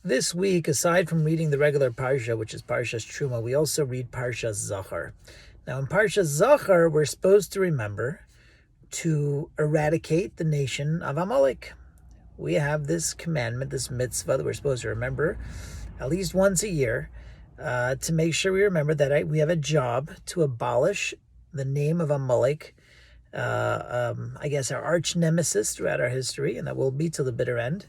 This week, aside from reading the regular Parsha, which is Parshas Teruma, we also read Parshas Zachor. Now, in Parshas Zachor, we're supposed to remember to eradicate the nation of Amalek. We have this commandment, this mitzvah that we're supposed to remember at least once a year to make sure we remember that we have a job to abolish the name of Amalek, I guess our arch nemesis throughout our history, and that will be till the bitter end.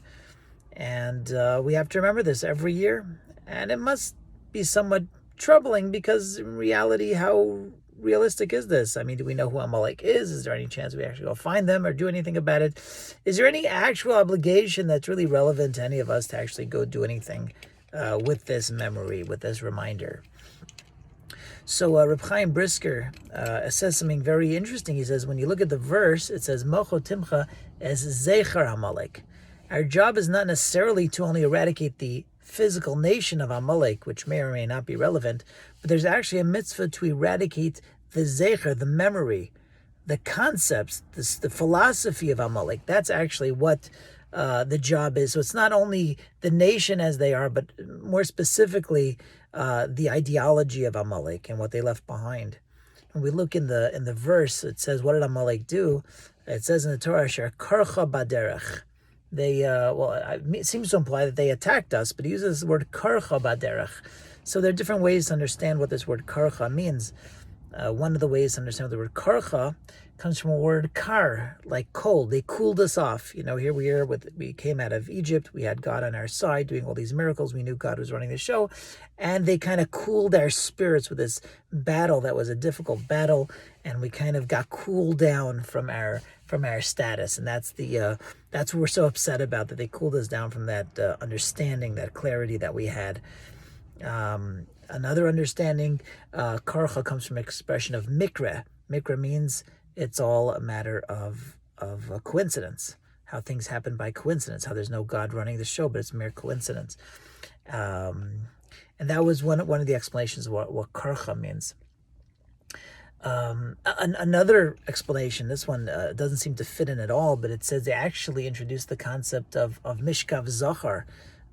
And we have to remember this every year. And it must be somewhat troubling because in reality, how realistic is this? I mean, do we know who Amalek is? Is there any chance we actually go find them or do anything about it? Is there any actual obligation that's really relevant to any of us to actually go do anything with this memory, with this reminder? So Reb Chaim Brisker says something very interesting. He says, when you look at the verse, it says, Mocho Timcha es Zachor Amalek. Our job is not necessarily to only eradicate the physical nation of Amalek, which may or may not be relevant, but there's actually a mitzvah to eradicate the Zachor, the memory, the concepts, the philosophy of Amalek. That's actually what the job is. So it's not only the nation as they are, but more specifically the ideology of Amalek and what they left behind. When we look in the verse, it says, what did Amalek do? It says in the Torah, Sher karcha baderech. They, it seems to imply that they attacked us, but he uses the word karcha baderech. So there are different ways to understand what this word karcha means. One of the ways to understand what the word karcha comes from a word kar, like cold. They cooled us off. You know, here we came out of Egypt. We had God on our side doing all these miracles. We knew God was running the show. And they kind of cooled our spirits with this battle that was a difficult battle. And we kind of got cooled down from our status. And that's what we're so upset about, that they cooled us down from that understanding, that clarity that we had. Another understanding, karcha comes from an expression of mikra. Mikra means it's all a matter of a coincidence, how things happen by coincidence, how there's no God running the show, but it's mere coincidence. And that was one of the explanations of what karcha means. Another explanation, this one doesn't seem to fit in at all, but it says they actually introduced the concept of mishkav zachor,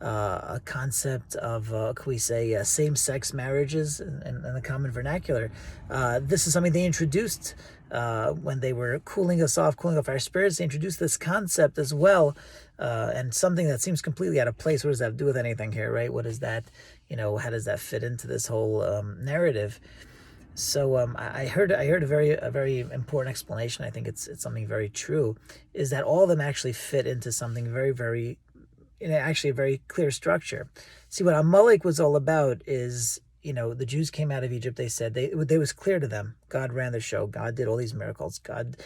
a concept of, can we say, same-sex marriages in the common vernacular. This is something they introduced when they were cooling off our spirits. They introduced this concept as well, and something that seems completely out of place. What does that have to do with anything here, right? What is that, how does that fit into this whole narrative? So I heard a very important explanation. I think it's something very true, is that all of them actually fit into something very, very, actually a very clear structure. See, what Amalek was all about is, the Jews came out of Egypt. They said they was clear to them. God ran the show. God did all these miracles. God,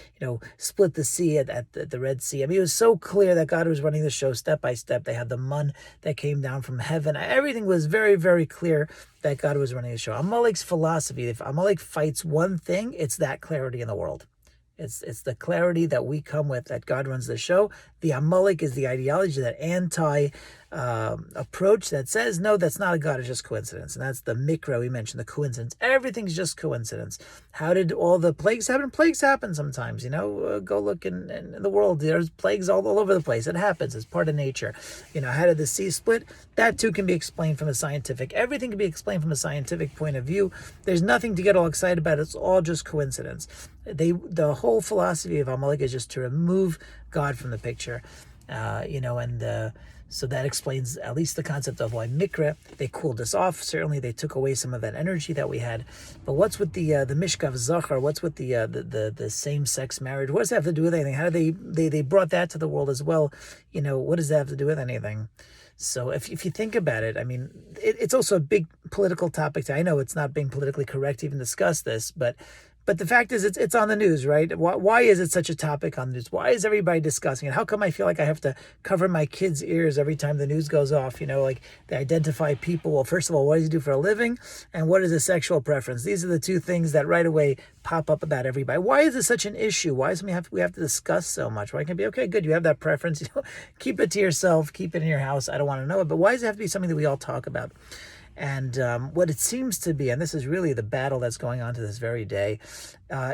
split the sea at the Red Sea. I mean, it was so clear that God was running the show step by step. They had the man that came down from heaven. Everything was very, very clear that God was running the show. Amalek's philosophy, if Amalek fights one thing, it's that clarity in the world. It's the clarity that we come with, that God runs the show. The Amalek is the ideology, that approach that says, no, that's not a God, it's just coincidence. And that's the mikra we mentioned, the coincidence. Everything's just coincidence. How did all the plagues happen? Plagues happen sometimes, go look in the world. There's plagues all over the place. It happens. It's part of nature. How did the sea split? That too can be explained from everything can be explained from a scientific point of view. There's nothing to get all excited about. It's all just coincidence. The whole philosophy of Amalek is just to remove God from the picture, so that explains at least the concept of why mikra, they cooled us off. Certainly they took away some of that energy that we had. But what's with the mishkav zachor? What's with the same-sex marriage? What does that have to do with anything? How do they brought that to the world as well? What does that have to do with anything? So if you think about it, I mean, it's also a big political topic. I know it's not being politically correct to even discuss this, but the fact is, it's on the news, right? Why is it such a topic on the news? Why is everybody discussing it? How come I feel like I have to cover my kids' ears every time the news goes off? Like they identify people. Well, first of all, what does he do for a living? And what is his sexual preference? These are the two things that right away pop up about everybody. Why is this such an issue? Why is we have to discuss so much? Why can't it be, okay, good, you have that preference. Keep it to yourself. Keep it in your house. I don't want to know it. But why does it have to be something that we all talk about? And what it seems to be, and this is really the battle that's going on to this very day,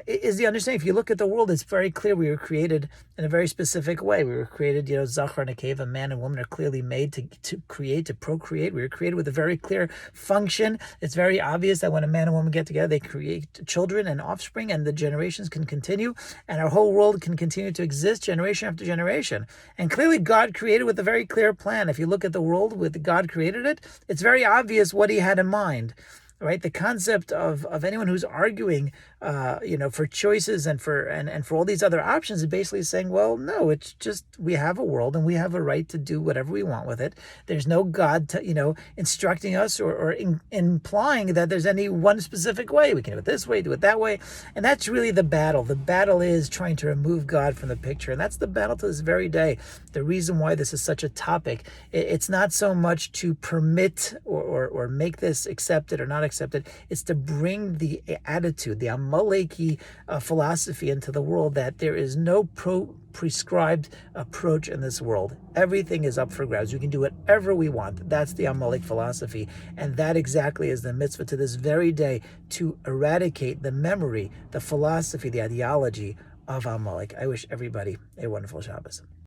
is the understanding. If you look at the world, it's very clear we were created in a very specific way. We were created, Zachor and Nekeva, man and woman are clearly made to create, to procreate. We were created with a very clear function. It's very obvious that when a man and woman get together, they create children and offspring, and the generations can continue, and our whole world can continue to exist generation after generation. And clearly God created with a very clear plan. If you look at the world with God created it, it's very obvious what he had in mind. Right, the concept of anyone who's arguing, for choices and for all these other options is basically saying, well, no, it's just we have a world and we have a right to do whatever we want with it. There's no God instructing us or implying that there's any one specific way. We can do it this way, do it that way, and that's really the battle. The battle is trying to remove God from the picture, and that's the battle to this very day. The reason why this is such a topic, it's not so much to permit or make this accepted or not accepted. It's to bring the attitude, the Amaleki philosophy into the world, that there is no prescribed approach in this world. Everything is up for grabs. We can do whatever we want. That's the Amalek philosophy, and that exactly is the mitzvah to this very day, to eradicate the memory, the philosophy, the ideology of Amalek. I wish everybody a wonderful Shabbos.